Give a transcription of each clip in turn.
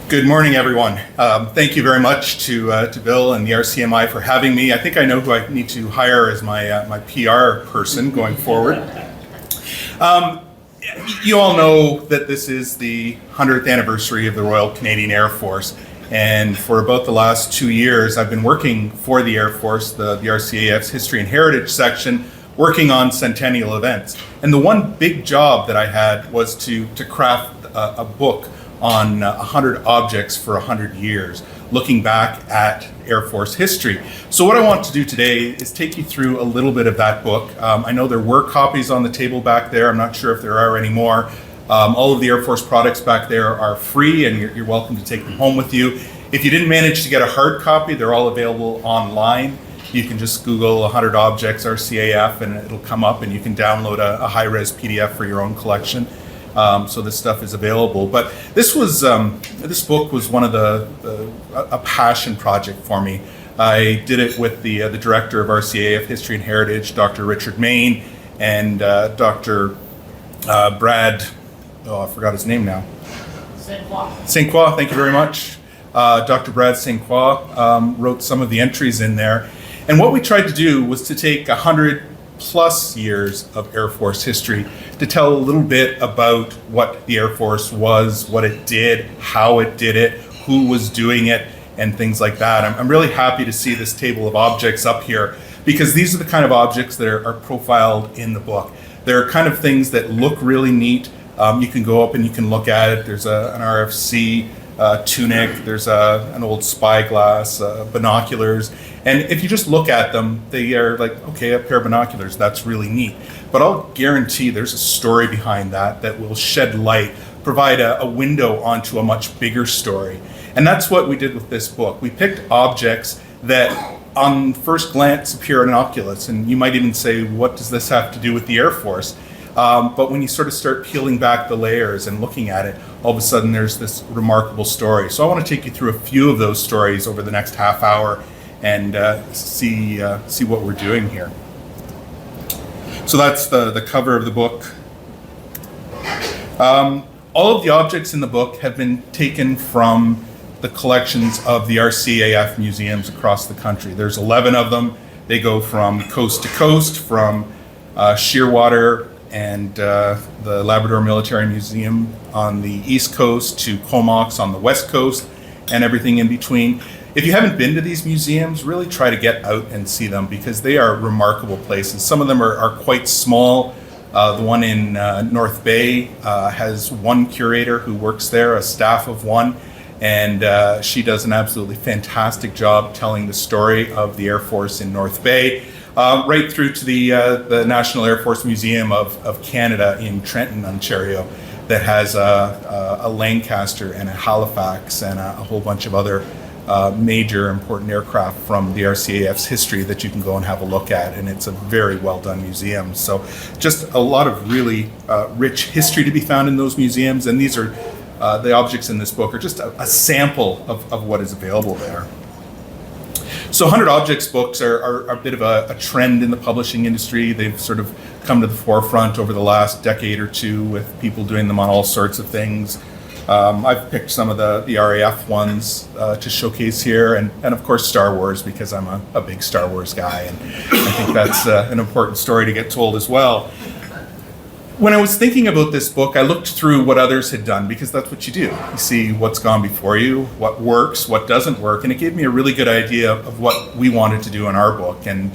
Good morning, everyone. Thank you very much to Bill and the RCMI for having me. I think I know who I need to hire as my PR person going forward. You all know that this is the 100th anniversary of the Royal Canadian Air Force, and for about the last 2 years I've been working for the Air Force, the RCAF's History and Heritage section, working on centennial events. And the one big job that I had was to craft a book on 100 objects for 100 years, looking back at Air Force history. So what I want to do today is take you through a little bit of that book. I know there were copies on the table back there. I'm not sure if there are any more. All of the Air Force products back there are free, and you're welcome to take them home with you. If you didn't manage to get a hard copy, they're all available online. You can just Google 100 objects RCAF and it'll come up, and you can download a high-res PDF for your own collection. So this stuff is available. But this book was one of a passion project for me. I did it with the director of RCAF History and Heritage, Dr. Richard Main, and Dr. Brad, I forgot his name now. St. Croix, thank you very much. Dr. Brad St. Croix wrote some of the entries in there. And what we tried to do was to take 100 plus years of Air Force history to tell a little bit about what the Air Force was, what it did, how it did it, who was doing it, and things like that. I'm really happy to see this table of objects up here, because these are the kind of objects that are profiled in the book. They're kind of things that look really neat. You can go up and you can look at it. There's an RFC tunic, there's an old spyglass, binoculars. And if you just look at them, they are like, okay, a pair of binoculars, that's really neat. But I'll guarantee there's a story behind that will shed light, provide a window onto a much bigger story. And that's what we did with this book. We picked objects that on first glance appear innocuous, and you might even say, what does this have to do with the Air Force? But when you sort of start peeling back the layers and looking at it, all of a sudden there's this remarkable story. So I want to take you through a few of those stories over the next half hour and see what we're doing here. So that's the cover of the book. All of the objects in the book have been taken from the collections of the RCAF museums across the country. There's 11 of them. They go from coast to coast, from Shearwater and the Labrador Military Museum on the east coast to Comox on the west coast, and everything in between. If you haven't been to these museums, really try to get out and see them, because they are remarkable places. Some of them are quite small. The one in North Bay has one curator who works there, a staff of one, and she does an absolutely fantastic job telling the story of the Air Force in North Bay, right through to the National Air Force Museum of Canada in Trenton, Ontario, that has a Lancaster and a Halifax and a whole bunch of other major important aircraft from the RCAF's history that you can go and have a look at, and it's a very well done museum. So just a lot of really rich history to be found in those museums, and these are the objects in this book are just a sample of what is available there. So 100 Objects books are a bit of a trend in the publishing industry. They've sort of come to the forefront over the last decade or two, with people doing them on all sorts of things. I've picked some of the RAF ones to showcase here, and of course Star Wars, because I'm a big Star Wars guy, and I think that's an important story to get told as well. When I was thinking about this book, I looked through what others had done, because that's what you do. You see what's gone before you, what works, what doesn't work, and it gave me a really good idea of what we wanted to do in our book. And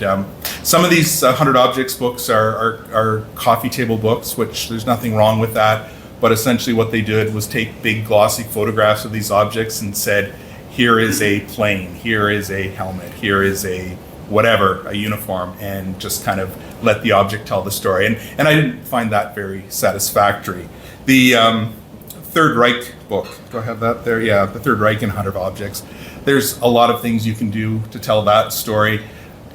some of these 100 Objects books are coffee table books, which there's nothing wrong with that. But essentially what they did was take big glossy photographs of these objects and said, here is a plane, here is a helmet, here is a whatever, a uniform, and just kind of let the object tell the story. And I didn't find that very satisfactory. The Third Reich book, do I have that there? Yeah, the Third Reich and 100 Objects. There's a lot of things you can do to tell that story.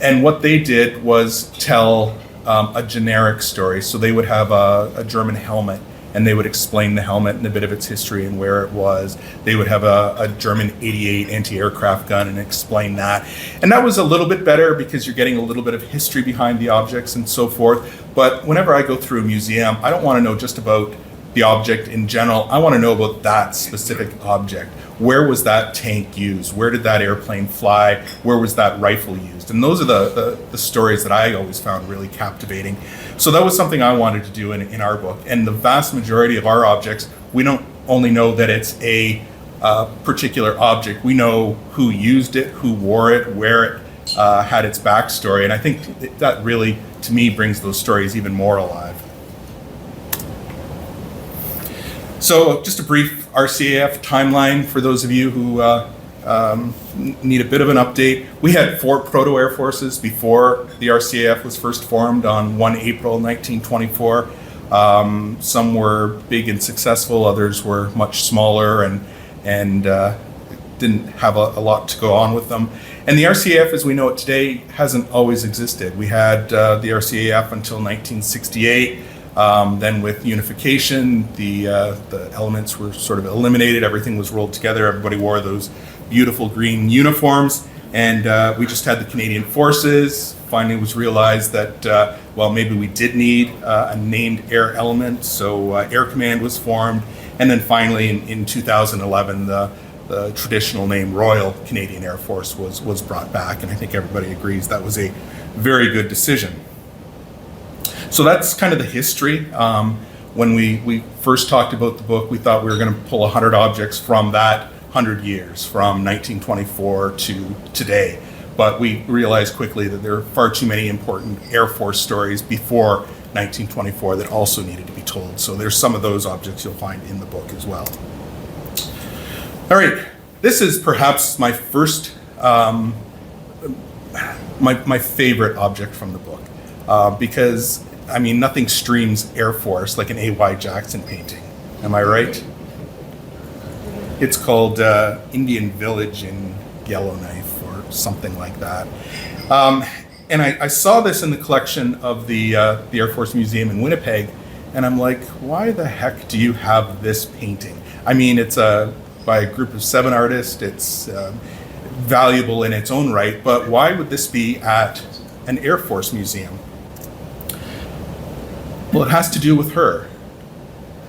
And what they did was tell a generic story. So they would have a German helmet, and they would explain the helmet and a bit of its history and where it was. They would have a German 88 anti-aircraft gun and explain that. And that was a little bit better, because you're getting a little bit of history behind the objects and so forth. But whenever I go through a museum, I don't want to know just about the object in general. I want to know about that specific object. Where was that tank used? Where did that airplane fly? Where was that rifle used? And those are the stories that I always found really captivating. So that was something I wanted to do in our book. And the vast majority of our objects, we don't only know that it's a particular object, we know who used it, who wore it, where it had its backstory. And I think that really, to me, brings those stories even more alive. So just a brief RCAF timeline for those of you who need a bit of an update. We had 4 proto-air forces before the RCAF was first formed on 1 April 1924. Some were big and successful, others were much smaller and didn't have a lot to go on with them. And the RCAF, as we know it today, hasn't always existed. We had the RCAF until 1968. Then with unification, the elements were sort of eliminated. Everything was rolled together. Everybody wore those beautiful green uniforms. And we just had the Canadian Forces. Finally, it was realized that, well, maybe we did need a named air element. So Air Command was formed. And then finally, in 2011, the traditional name Royal Canadian Air Force was brought back. And I think everybody agrees that was a very good decision. So that's kind of the history. When we first talked about the book, we thought we were going to pull 100 objects from that 100 years, from 1924 to today. But we realized quickly that there are far too many important Air Force stories before 1924 that also needed to be told. So there's some of those objects you'll find in the book as well. All right, this is perhaps my first, my favorite object from the book, because I mean, nothing screams Air Force like an A.Y. Jackson painting. Am I right? It's called Indian Village in Yellowknife or something like that. And I saw this in the collection of the Air Force Museum in Winnipeg, and I'm like, why the heck do you have this painting? I mean, it's by a group of 7 artists. It's valuable in its own right, but why would this be at an Air Force museum? Well, it has to do with her.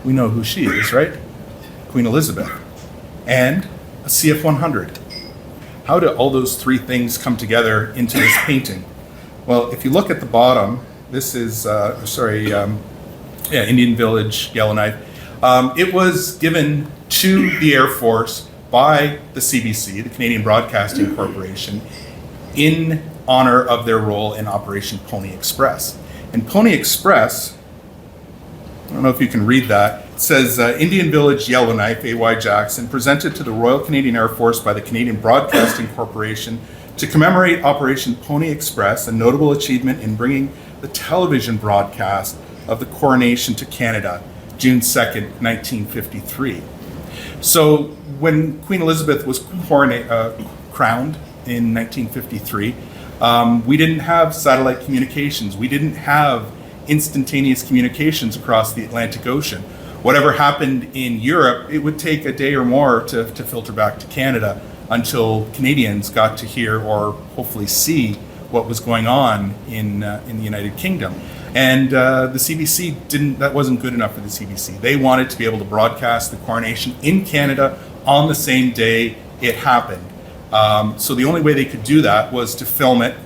We know who she is, right? Queen Elizabeth. And a CF-100. How do all those 3 things come together into this painting? Well, if you look at the bottom, this is, Indian Village, Yellowknife. It was given to the Air Force by the CBC, the Canadian Broadcasting Corporation, in honor of their role in Operation Pony Express. And Pony Express, I don't know if you can read that. It says, Indian Village Yellowknife, A.Y. Jackson, presented to the Royal Canadian Air Force by the Canadian Broadcasting Corporation to commemorate Operation Pony Express, a notable achievement in bringing the television broadcast of the coronation to Canada, June 2nd, 1953. So when Queen Elizabeth was crowned in 1953, we didn't have satellite communications. We didn't have instantaneous communications across the Atlantic Ocean. Whatever happened in Europe, it would take a day or more to filter back to Canada until Canadians got to hear or hopefully see what was going on in the United Kingdom. And the CBC that wasn't good enough for the CBC. They wanted to be able to broadcast the coronation in Canada on the same day it happened. So the only way they could do that was to film it,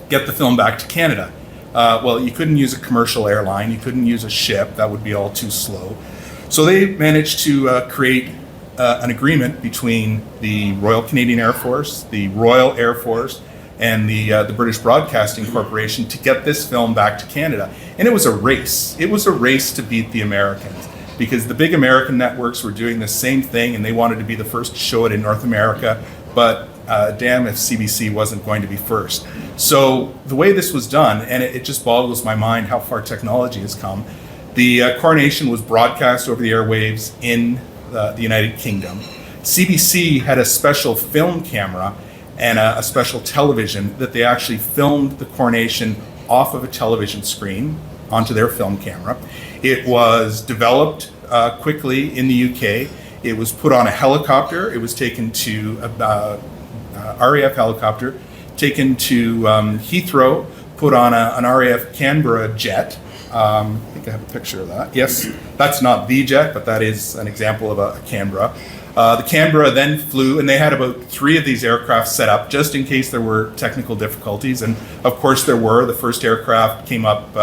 get the film back to Canada. Well, you couldn't use a commercial airline, you couldn't use a ship, that would be all too slow. So they managed to create an agreement between the Royal Canadian Air Force, the Royal Air Force, and the British Broadcasting Corporation to get this film back to Canada. And it was a race. It was a race to beat the Americans, because the big American networks were doing the same thing and they wanted to be the first to show it in North America, but damn if CBC wasn't going to be first. So the way this was done, and it just boggles my mind how far technology has come, the coronation was broadcast over the airwaves in the United Kingdom. CBC had a special film camera and a special television that they actually filmed the coronation off of a television screen onto their film camera. It was developed quickly in the UK. It was put on a helicopter. It was taken to RAF helicopter, taken to Heathrow, put on an RAF Canberra jet, I think I have a picture of that. Yes, that's not the jet, but that is an example of a Canberra. The Canberra then flew, and they had about 3 of these aircraft set up just in case there were technical difficulties. And of course there were. The first aircraft came up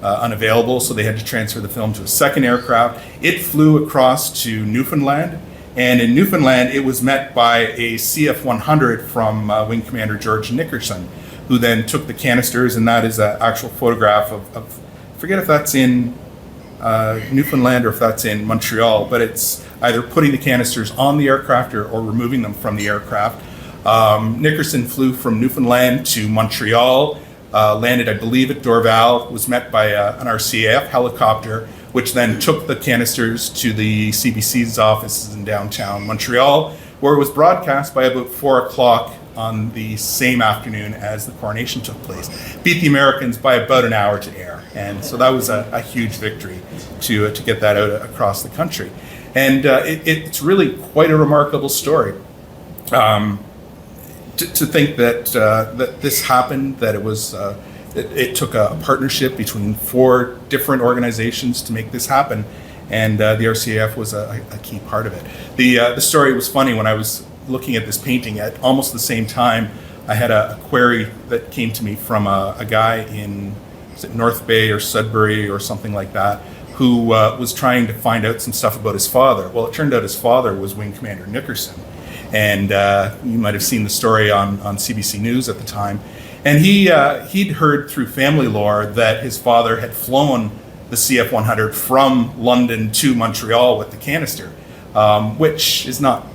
unavailable, so they had to transfer the film to a second aircraft. It flew across to Newfoundland, and in Newfoundland it was met by a CF-100 from Wing Commander George Nickerson, who then took the canisters, and that is an actual photograph of I forget if that's in Newfoundland or if that's in Montreal, but it's either putting the canisters on the aircraft or removing them from the aircraft. Nickerson flew from Newfoundland to Montreal, landed, I believe, at Dorval, was met by an RCAF helicopter, which then took the canisters to the CBC's offices in downtown Montreal, where it was broadcast by about 4 o'clock on the same afternoon as the coronation took place. Beat the Americans by about an hour to air. And so that was a huge victory to get that out across the country. And it's really quite a remarkable story. To think that this happened, that it was it took a partnership between 4 different organizations to make this happen, and the RCAF was a key part of it. The story was funny. When I was looking at this painting at almost the same time, I had a query that came to me from a guy in, is it North Bay or Sudbury or something like that, who was trying to find out some stuff about his father. Well, it turned out his father was Wing Commander Nickerson, and you might have seen the story on CBC News at the time. And he'd heard through family lore that his father had flown the CF-100 from London to Montreal with the canister, which is not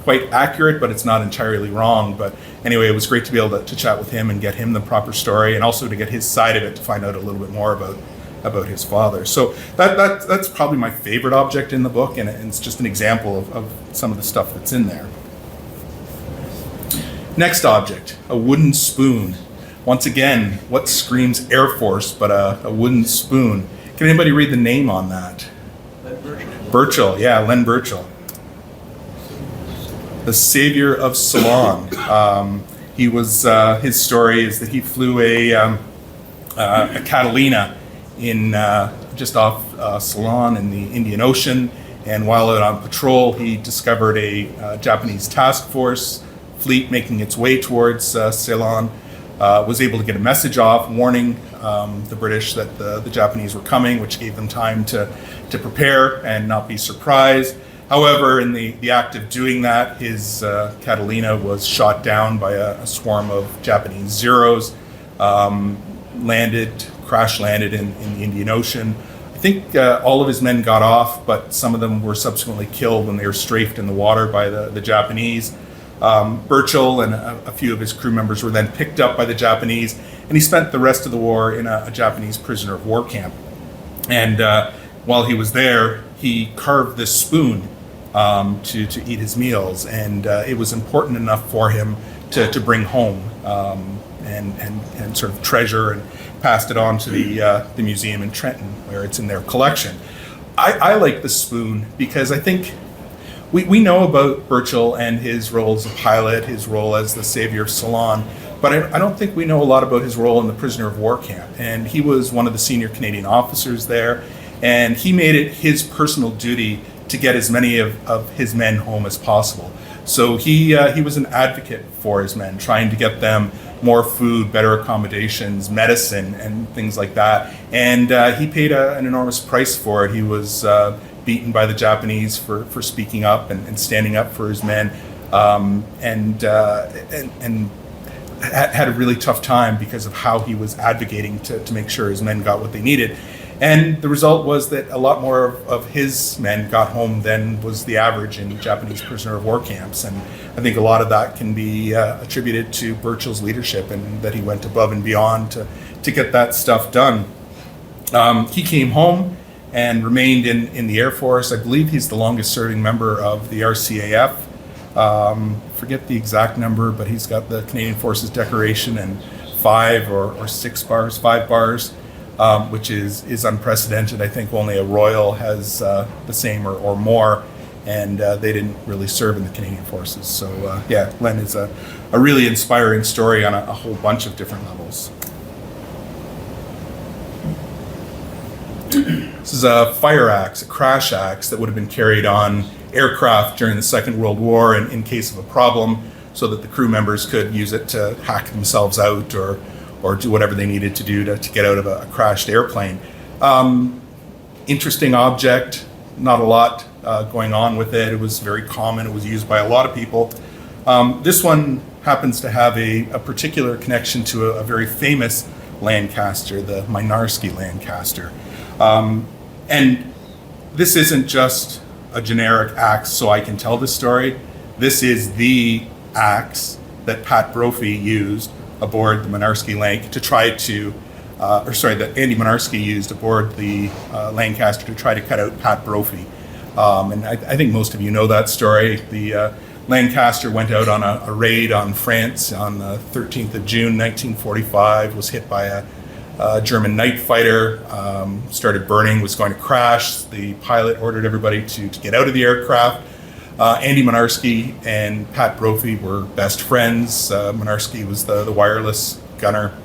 quite accurate, but it's not entirely wrong. But anyway, it was great to be able to chat with him and get him the proper story, and also to get his side of it, to find out a little bit more about his father. So that's probably my favorite object in the book, and it's just an example of some of the stuff that's in there. Next object, a wooden spoon. Once again, what screams Air Force but a wooden spoon? Can anybody read the name on that? Len Burchell. Burchell, yeah, Len Burchell. The savior of Ceylon. He was, his story is that he flew a Catalina in just off Ceylon in the Indian Ocean, and while out on patrol, he discovered a Japanese task force fleet making its way towards Ceylon. Was able to get a message off warning the British that the Japanese were coming, which gave them time to prepare and not be surprised. However, in the act of doing that, his Catalina was shot down by a swarm of Japanese Zeros, crash landed in the Indian Ocean. I think all of his men got off, but some of them were subsequently killed when they were strafed in the water by the Japanese. Burchell and a few of his crew members were then picked up by the Japanese, and he spent the rest of the war in a Japanese prisoner of war camp. And while he was there, he carved this spoon to eat his meals, and it was important enough for him to bring home and sort of treasure, and passed it on to the museum in Trenton, where it's in their collection. I like the spoon because I think we know about Burchell and his role as a pilot, his role as the savior of Ceylon, but I don't think we know a lot about his role in the prisoner of war camp. And he was one of the senior Canadian officers there, and he made it his personal duty to get as many of his men home as possible. So he was an advocate for his men, trying to get them more food, better accommodations, medicine, and things like that. And he paid an enormous price for it. He was beaten by the Japanese for speaking up and standing up for his men, and had a really tough time because of how he was advocating to make sure his men got what they needed. And the result was that a lot more of his men got home than was the average in Japanese prisoner of war camps. And I think a lot of that can be attributed to Burchell's leadership, and that he went above and beyond to get that stuff done. He came home and remained in the Air Force. I believe he's the longest serving member of the RCAF. Forget the exact number, but he's got the Canadian Forces decoration and 5 or 6 bars, 5 bars, which is unprecedented. I think only a Royal has the same or more, and they didn't really serve in the Canadian Forces. So yeah, Len is a really inspiring story on a whole bunch of different levels. This is a fire axe, a crash axe that would have been carried on aircraft during the Second World War in case of a problem, so that the crew members could use it to hack themselves out or do whatever they needed to do to get out of a crashed airplane. Interesting object, not a lot going on with it. It was very common. It was used by a lot of people. This one happens to have a particular connection to a very famous Lancaster, the Mynarski Lancaster. And this isn't just a generic axe so I can tell this story. This is the axe that Pat Brophy used aboard the Mynarski Lank to try to, that Andy Mynarski used aboard the Lancaster to try to cut out Pat Brophy. And I think most of you know that story. The Lancaster went out on a raid on France on the 13th of June, 1945, was hit by a German night fighter, started burning, was going to crash. The pilot ordered everybody to get out of the aircraft. Andy Mynarski and Pat Brophy were best friends. Mynarski was the wireless gunner.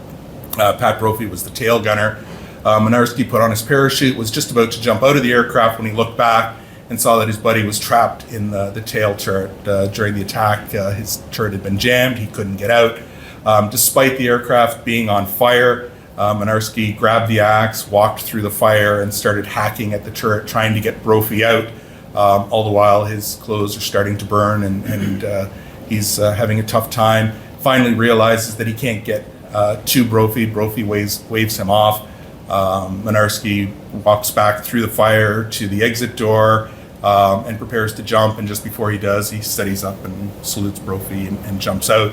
Pat Brophy was the tail gunner. Mynarski put on his parachute, was just about to jump out of the aircraft when he looked back and saw that his buddy was trapped in the tail turret. During the attack, his turret had been jammed. He couldn't get out. Despite the aircraft being on fire, Mynarski grabbed the axe, walked through the fire, and started hacking at the turret, trying to get Brophy out. All the while, his clothes are starting to burn, and he's having a tough time. Finally realizes that he can't get to Brophy. Brophy waves him off. Mynarski walks back through the fire to the exit door and prepares to jump, and just before he does, he steadies up and salutes Brophy and jumps out.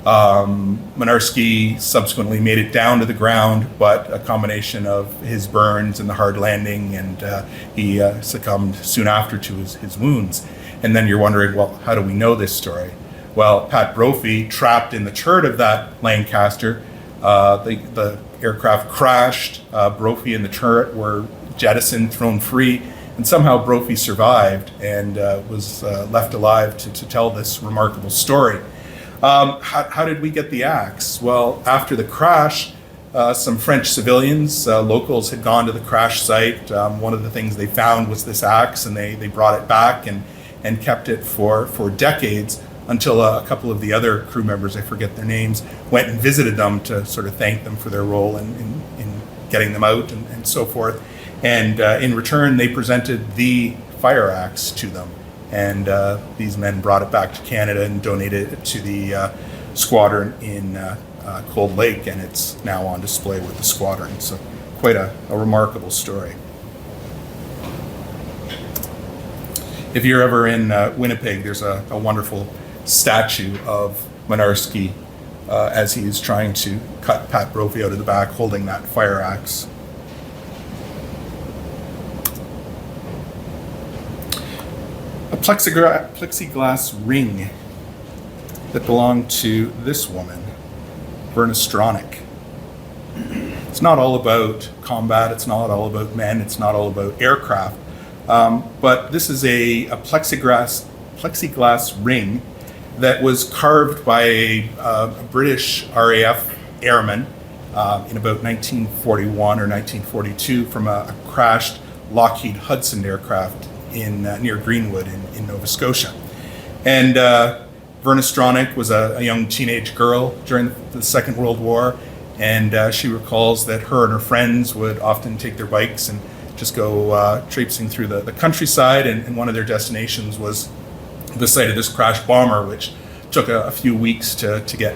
Mynarski subsequently made it down to the ground, but a combination of his burns and the hard landing, and he succumbed soon after to his wounds. And then you're wondering, well, how do we know this story? Well, Pat Brophy, trapped in the turret of that Lancaster, the aircraft crashed. Brophy and the turret were jettisoned, thrown free, and somehow Brophy survived and was left alive to tell this remarkable story. How did we get the axe? Well, after the crash, some French civilians, locals, had gone to the crash site. One of the things they found was this axe, and they brought it back and kept it for decades, until a couple of the other crew members, I forget their names, went and visited them to sort of thank them for their role in getting them out and so forth. And in return, they presented the fire axe to them. And these men brought it back to Canada and donated it to the squadron in Cold Lake, and it's now on display with the squadron. So quite a remarkable story. If you're ever in Winnipeg, there's a wonderful statue of Mynarski as he's trying to cut Pat Brophy out of the back, holding that fire axe. A plexiglass ring that belonged to this woman, Verna Stronach. It's not all about combat, it's not all about men, it's not all about aircraft, but this is a plexiglass ring that was carved by a British RAF airman in about 1941 or 1942 from a crashed Lockheed Hudson aircraft near Greenwood in Nova Scotia. And Verna Stronach was a young teenage girl during the Second World War, and she recalls that her and her friends would often take their bikes and just go traipsing through the countryside, and one of their destinations was the site of this crashed bomber, which took a few weeks to get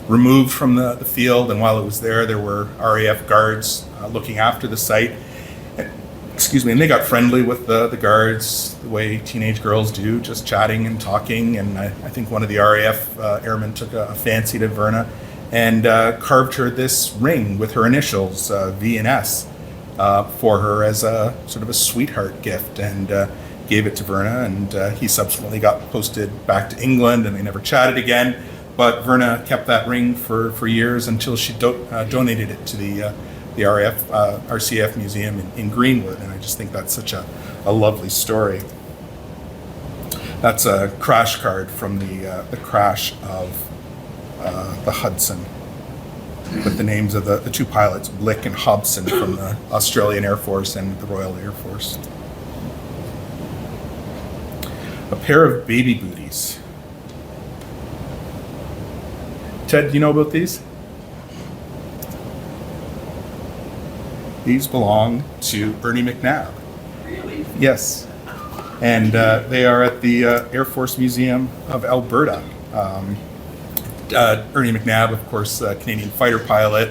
removed from the field. And while it was there were RAF guards looking after the site. And they got friendly with the guards, the way teenage girls do, just chatting and talking. And I think one of the RAF airmen took a fancy to Verna and carved her this ring with her initials, V and S, for her as a sort of a sweetheart gift, and gave it to Verna. And he subsequently got posted back to England, and they never chatted again. But Verna kept that ring for years until she donated it to the RCAF Museum in Greenwood, and I just think that's such a lovely story. That's a crash card from the crash of the Hudson. with the names of the two pilots, Blick and Hobson, from the Australian Air Force and the Royal Air Force. A pair of baby booties. Ted, do you know about these? These belong to Ernie McNabb. Really? Yes. And they are at the Air Force Museum of Alberta. Ernie McNabb, of course, Canadian fighter pilot,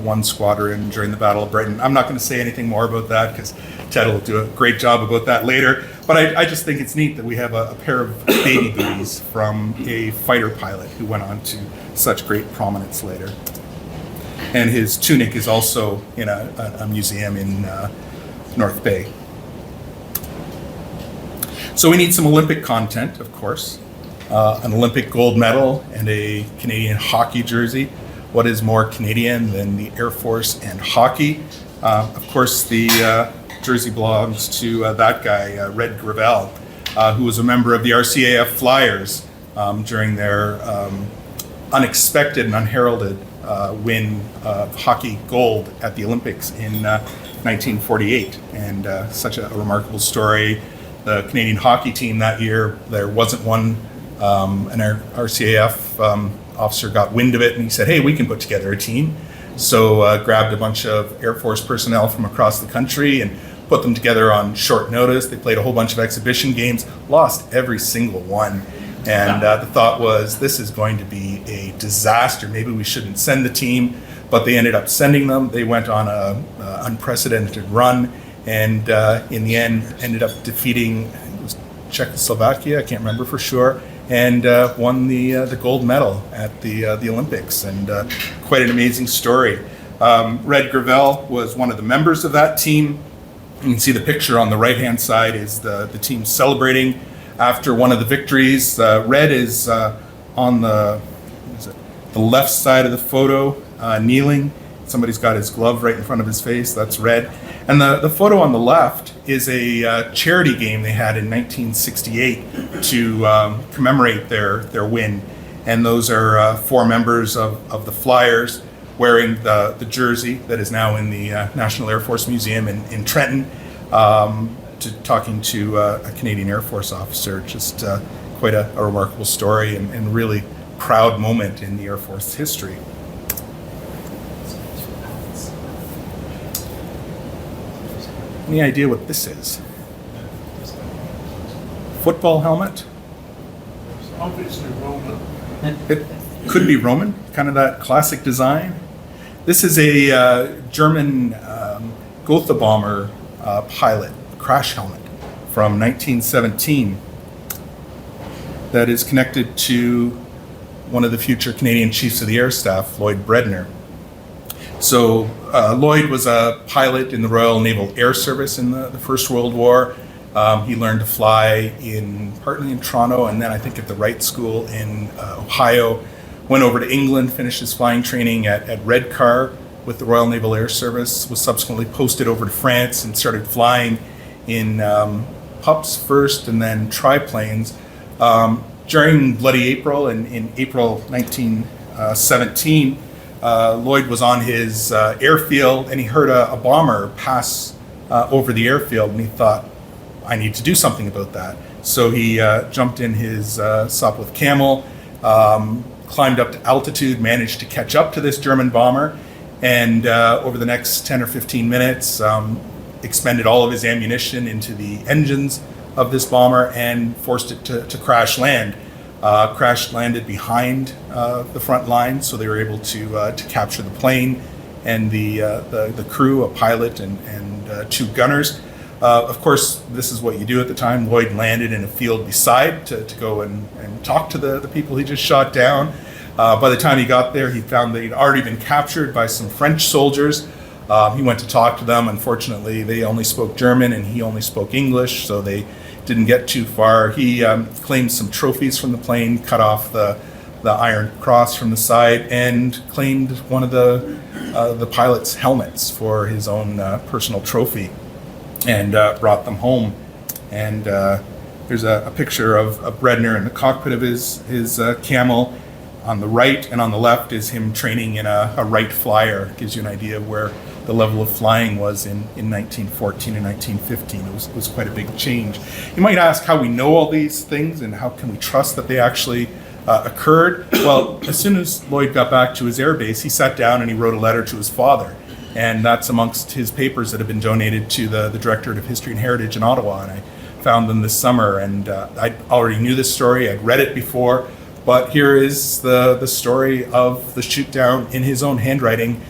one squadron during the Battle of Britain. I'm not going to say anything more about that because Ted will do a great job about that later. But I just think it's neat that we have a pair of baby booties from a fighter pilot who went on to such great prominence later. And his tunic is also in a museum in North Bay. So we need some Olympic content, of course. An Olympic gold medal and a Canadian hockey jersey. What is more Canadian than the Air Force and hockey? Of course, the jersey belongs to that guy, Red Gravel, who was a member of the RCAF Flyers during their unexpected and unheralded win of hockey gold at the Olympics in 1948. And such a remarkable story. The Canadian hockey team that year, there wasn't one. An RCAF officer got wind of it and he said, hey, we can put together a team. So grabbed a bunch of Air Force personnel from across the country and put them together on short notice. They played a whole bunch of exhibition games, lost every single one. And the thought was, this is going to be a disaster. Maybe we shouldn't send the team, but they ended up sending them. They went on a unprecedented run and in the end ended up defeating, I think it was Czechoslovakia, I can't remember for sure, and won the gold medal at the Olympics, and quite an amazing story. Red Gravel was one of the members of that team. You can see the picture on the right-hand side is the team celebrating after one of the victories. Red is on the left side of the photo, kneeling. Somebody's got his glove right in front of his face. That's Red. And the photo on the left is a charity game they had in 1968 to commemorate their win. And those are four members of the Flyers wearing the jersey that is now in the National Air Force Museum in Trenton, talking to a Canadian Air Force officer. Just quite a remarkable story and really proud moment in the Air Force history. Any idea what this is? Football helmet? Obviously Roman. It could be Roman, kind of that classic design. This is a German Gotha bomber pilot crash helmet from 1917 that is connected to one of the future Canadian Chiefs of the Air Staff, Lloyd Bredner. So Lloyd was a pilot in the Royal Naval Air Service in the First World War. He learned to fly partly in Toronto and then I think at the Wright School in Ohio. Went over to England, finished his flying training at Redcar with the Royal Naval Air Service, was subsequently posted over to France and started flying in pups first and then triplanes. During Bloody April in April 1917, Lloyd was on his airfield and he heard a bomber pass over the airfield and he thought, I need to do something about that. So he jumped in his Sopwith Camel, climbed up to altitude, managed to catch up to this German bomber, and over the next 10 or 15 minutes expended all of his ammunition into the engines of this bomber and forced it to crash land. Crash landed behind the front line, so they were able to capture the plane and the crew, a pilot and two gunners. Of course, this is what you do at the time. Lloyd landed in a field beside to go and talk to the people he just shot down. By the time he got there, he found that he'd already been captured by some French soldiers. He went to talk to them. Unfortunately, they only spoke German and he only spoke English, so they didn't get too far. He claimed some trophies from the plane, cut off the Iron Cross from the side, and claimed one of the pilot's helmets for his own personal trophy, and brought them home. And there's a picture of Bredner in the cockpit of his camel. on the right, and on the left is him training in a Wright Flyer. Gives you an idea of where the level of flying was in 1914 and 1915. It was quite a big change. You might ask how we know all these things and how can we trust that they actually occurred. Well, as soon as Lloyd got back to his air base, he sat down and he wrote a letter to his father. And that's amongst his papers that have been donated to the Directorate of History and Heritage in Ottawa. And I found them this summer, and I already knew this story. I'd read it before, but here is the story of the shoot down in his own handwriting,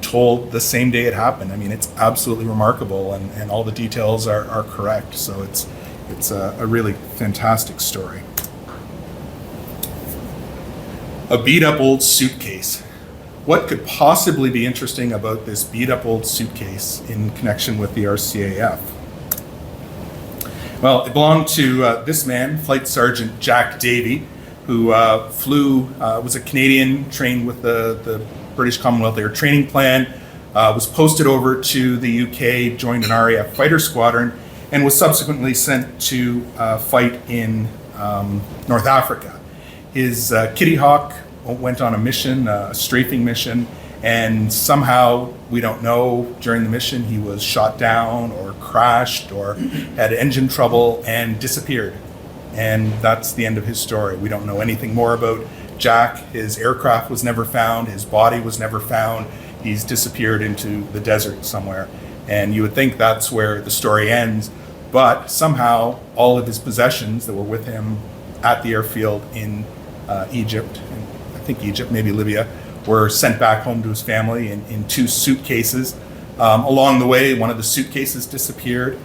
told the same day it happened. I mean, it's absolutely remarkable, and all the details are correct. So it's a really fantastic story. A beat up old suitcase. What could possibly be interesting about this beat up old suitcase in connection with the RCAF? Well, it belonged to this man, Flight Sergeant Jack Davy, who was a Canadian, trained with the British Commonwealth Air Training Plan, was posted over to the UK, joined an RAF fighter squadron, and was subsequently sent to fight in North Africa. His Kitty Hawk went on a mission, a strafing mission, and somehow, we don't know, during the mission he was shot down or crashed or had engine trouble and disappeared. And that's the end of his story. We don't know anything more about Jack. His aircraft was never found, his body was never found. He's disappeared into the desert somewhere. And you would think that's where the story ends, but somehow all of his possessions that were with him at the airfield in Egypt, Egypt, maybe Libya, were sent back home to his family in 2 suitcases. Along the way, one of the suitcases disappeared.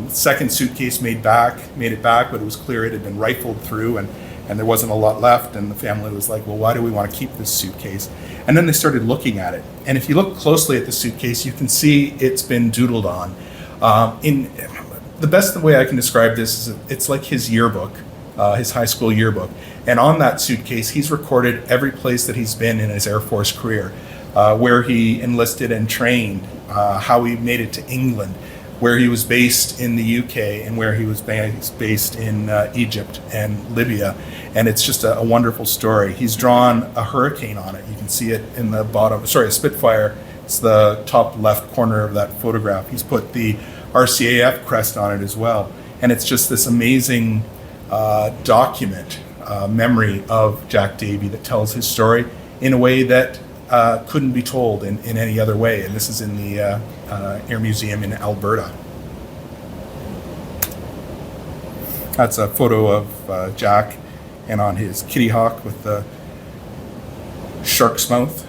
Second suitcase made it back, but it was clear it had been rifled through, and there wasn't a lot left. And the family was like, well, why do we want to keep this suitcase? And then they started looking at it. And if you look closely at the suitcase, you can see it's been doodled on. In the best way I can describe this is it's like his yearbook, his high school yearbook. And on that suitcase, he's recorded every place that he's been in his Air Force career, where he enlisted and trained, how he made it to England, where he was based in the UK, and where he was based in Egypt and Libya. And it's just a wonderful story. He's drawn a hurricane on it. You can see it in the bottom, a Spitfire. It's the top left corner of that photograph. He's put the RCAF crest on it as well. And it's just this amazing document, memory of Jack Davy that tells his story in a way that couldn't be told in any other way. And this is in the Air Museum in Alberta. That's a photo of Jack and on his Kitty Hawk with the shark's mouth.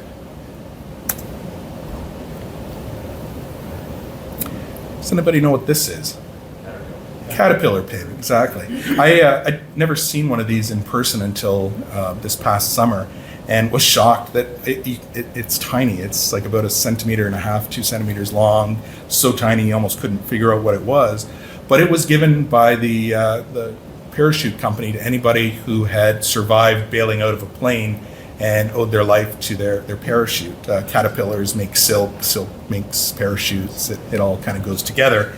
Does anybody know what this is? Caterpillar pin, exactly. I'd never seen one of these in person until this past summer, and was shocked that it's tiny. It's like about 1.5 centimeters, 2 centimeters long, so tiny you almost couldn't figure out what it was. But it was given by the parachute company to anybody who had survived bailing out of a plane and owed their life to their parachute. Caterpillars make silk makes parachutes. It all kind of goes together.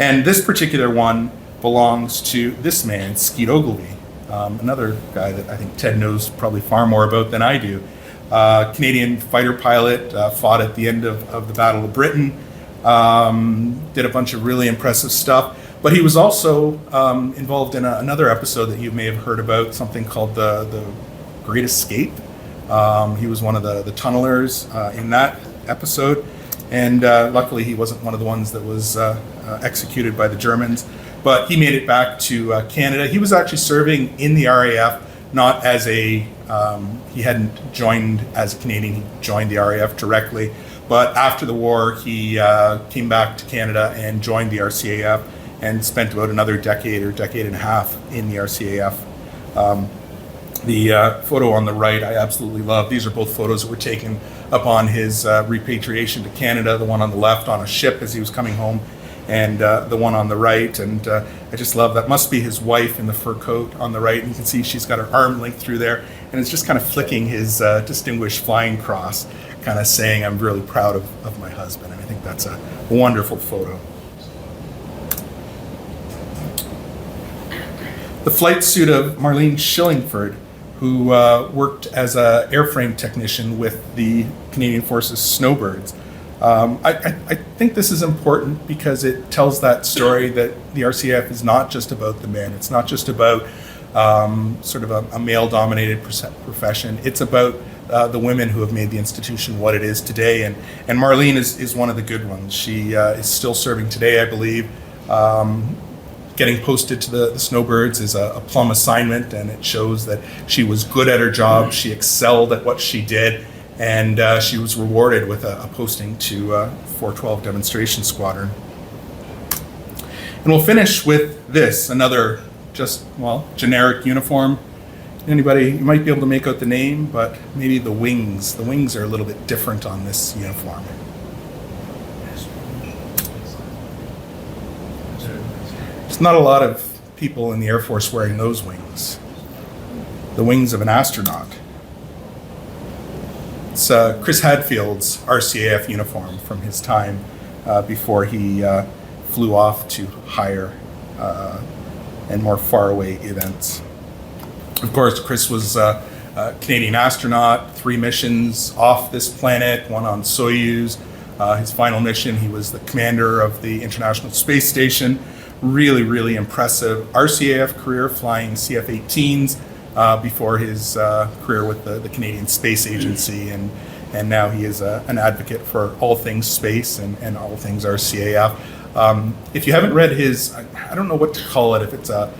And this particular one belongs to this man, Skeet Ogilvy, another guy that I think Ted knows probably far more about than I do. Canadian fighter pilot, fought at the end of the Battle of Britain, did a bunch of really impressive stuff. But he was also involved in another episode that you may have heard about, something called the Great Escape. He was one of the tunnelers in that episode. And luckily he wasn't one of the ones that was executed by the Germans, but he made it back to Canada. He was actually serving in the RAF, not as he hadn't joined as a Canadian, he joined the RAF directly, but after the war he came back to Canada and joined the RCAF and spent about another decade and a half in the RCAF. The photo on the right I absolutely love. These are both photos that were taken upon his repatriation to Canada, the one on the left on a ship as he was coming home, and the one on the right. And I just love that. Must be his wife in the fur coat on the right. And you can see she's got her arm linked through there, and it's just kind of flicking his Distinguished Flying Cross, kind of saying, I'm really proud of my husband. And I think that's a wonderful photo. The flight suit of Marlene Schillingford who worked as an airframe technician with the Canadian Forces Snowbirds. I think this is important because it tells that story that the RCAF is not just about the men. It's not just about sort of a male-dominated profession. It's about the women who have made the institution what it is today. And Marlene is one of the good ones. She is still serving today, I believe. Getting posted to the Snowbirds is a plum assignment, and it shows that she was good at her job. She excelled at what she did, and she was rewarded with a posting to 412 Demonstration Squadron. And we'll finish with this, another just, well, generic uniform. Anybody, you might be able to make out the name, but maybe the wings. The wings are a little bit different on this uniform. There's not a lot of people in the Air Force wearing those wings. The wings of an astronaut. It's Chris Hadfield's RCAF uniform from his time before he flew off to higher and more faraway events. Of course, Chris was a Canadian astronaut, 3 missions off this planet, 1 on Soyuz. His final mission, he was the commander of the International Space Station. Really, really impressive RCAF career, flying CF-18s before his career with the Canadian Space Agency, and now he is an advocate for all things space and all things RCAF. If you haven't read his, I don't know what to call it, if it's a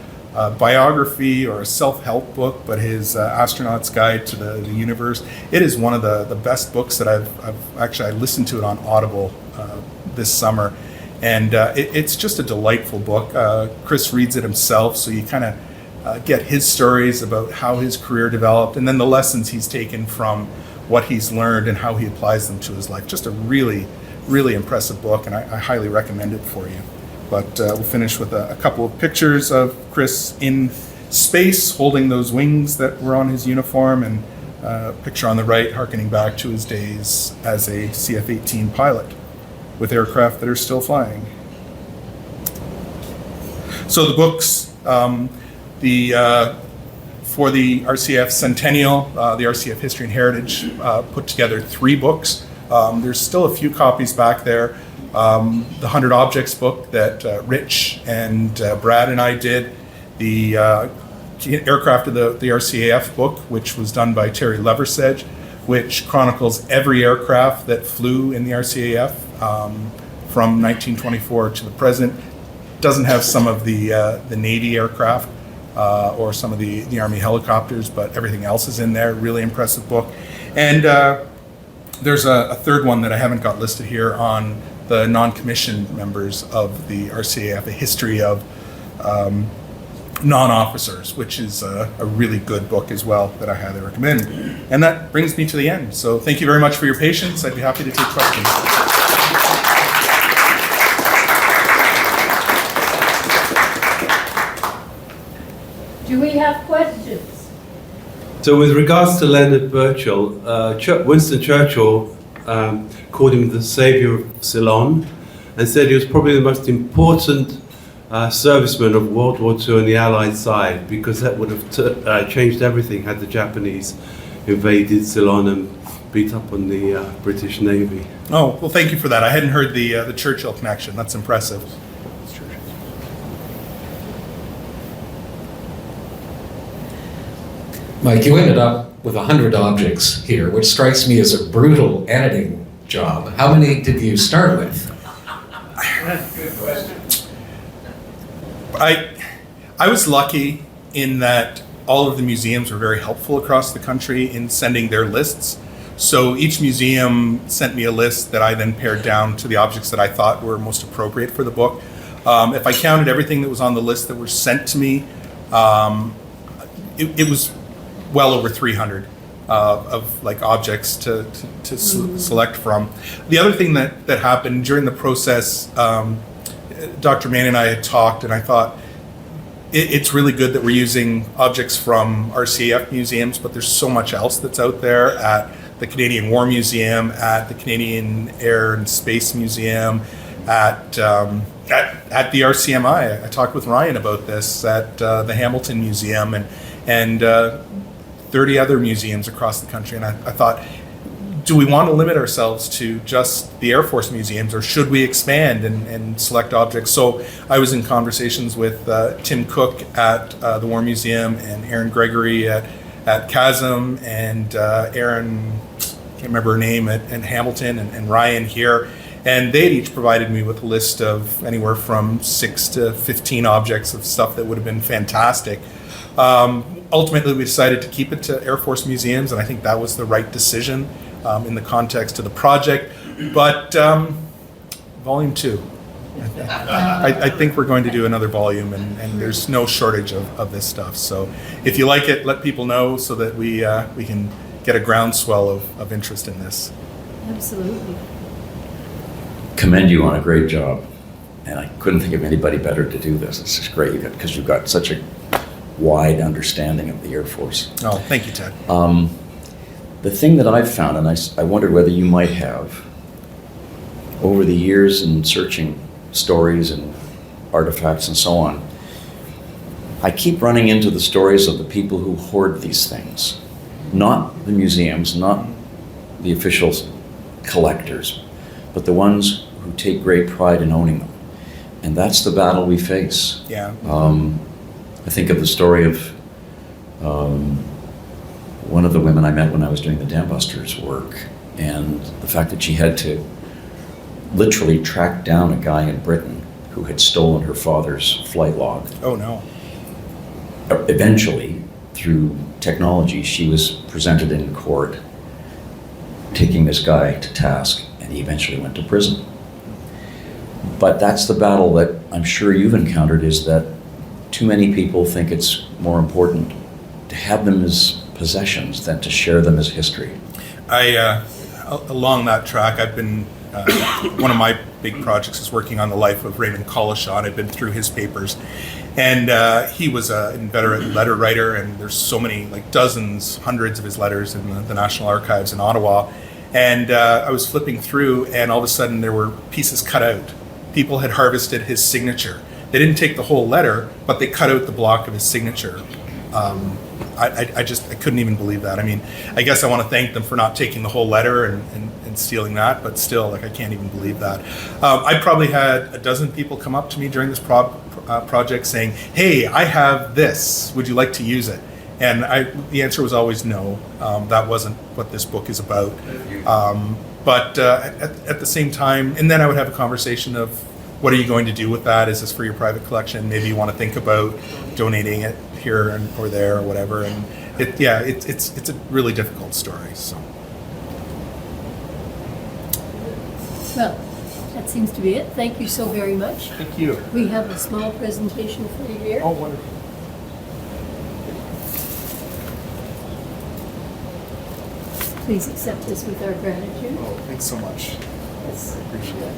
biography or a self-help book, but his Astronaut's Guide to the Universe, it is one of the best books that I've actually, I listened to it on Audible this summer. And it's just a delightful book. Chris reads it himself, so you kind of get his stories about how his career developed, and then the lessons he's taken from what he's learned and how he applies them to his life. Just a really, really impressive book, and I highly recommend it for you. But we'll finish with a couple of pictures of Chris in space holding those wings that were on his uniform, and a picture on the right harkening back to his days as a CF-18 pilot with aircraft that are still flying. So the books, for the RCAF Centennial, the RCAF History and Heritage put together 3 books. There's still a few copies back there. The 100 Objects book that Rich and Brad and I did, the Aircraft of the RCAF book, which was done by Terry Leversedge, which chronicles every aircraft that flew in the RCAF from 1924 to the present. Doesn't have some of the Navy aircraft or some of the Army helicopters, but everything else is in there. Really impressive book. And there's a third one that I haven't got listed here on the non-commissioned members of the RCAF, a history of non-officers, which is a really good book as well that I highly recommend. And that brings me to the end. So thank you very much for your patience. I'd be happy to take questions. Do we have questions? So with regards to Leonard Burchell, Winston Churchill called him the savior of Ceylon and said he was probably the most important serviceman of World War II on the Allied side, because that would have changed everything had the Japanese invaded Ceylon and beat up on the British Navy. Oh, well, thank you for that. I hadn't heard the Churchill connection. That's impressive. Mike, you ended up with 100 objects here, which strikes me as a brutal editing job. How many did you start with? Good question. I was lucky in that all of the museums were very helpful across the country in sending their lists. So each museum sent me a list that I then pared down to the objects that I thought were most appropriate for the book. If I counted everything that was on the list that were sent to me, it was well over 300 of like objects to select from. The other thing that happened during the process, Dr. Mann and I had talked, and I thought it's really good that we're using objects from RCAF museums, but there's so much else that's out there at the Canadian War Museum, at the Canadian Air and Space Museum, at the RCMI. I talked with Ryan about this at the Hamilton Museum, and 30 other museums across the country. And I thought, do we want to limit ourselves to just the Air Force museums, or should we expand and select objects? So I was in conversations with Tim Cook at the War Museum, and Aaron Gregory at Chasm, and Aaron, can't remember her name, at Hamilton, and Ryan here. And they'd each provided me with a list of anywhere from 6 to 15 objects of stuff that would have been fantastic. Ultimately, we decided to keep it to Air Force museums, and I think that was the right decision in the context of the project. But volume 2. I think we're going to do another volume, and there's no shortage of this stuff. So if you like it, let people know so that we can get a groundswell of interest in this. Absolutely. Commend you on a great job. And I couldn't think of anybody better to do this. This is great because you've got such a wide understanding of the Air Force. Oh, thank you, Ted. The thing that I've found, and I wondered whether you might have, over the years in searching stories and artifacts and so on, I keep running into the stories of the people who hoard these things. Not the museums, not the official collectors, but the ones who take great pride in owning them. And that's the battle we face. Yeah. I think of the story of one of the women I met when I was doing the Dam Busters work, and the fact that she had to literally track down a guy in Britain who had stolen her father's flight log. Oh, no. Eventually, through technology, she was presented in court, taking this guy to task, and he eventually went to prison. But that's the battle that I'm sure you've encountered, is that too many people think it's more important to have them as possessions than to share them as history. Along that track, I've been, one of my big projects is working on the life of Raymond Collishaw. I've been through his papers. And he was an inveterate letter writer, and there's so many, like dozens, hundreds of his letters in the National Archives in Ottawa. And I was flipping through, and all of a sudden there were pieces cut out. People had harvested his signature. They didn't take the whole letter, but they cut out the block of his signature. I couldn't even believe that. I mean, I guess I want to thank them for not taking the whole letter and stealing that, but still, like, I can't even believe that. I probably had a dozen people come up to me during this project saying, "Hey, I have this. Would you like to use it?" And the answer was always no. That wasn't what this book is about. But at the same time, and then I would have a conversation of, what are you going to do with that? Is this for your private collection? Maybe you want to think about donating it here or there or whatever. And it's a really difficult story. So. Well, that seems to be it. Thank you so very much. Thank you. We have a small presentation for you here. Oh, wonderful. Please accept this with our gratitude. Oh, thanks so much. Yes. I appreciate it.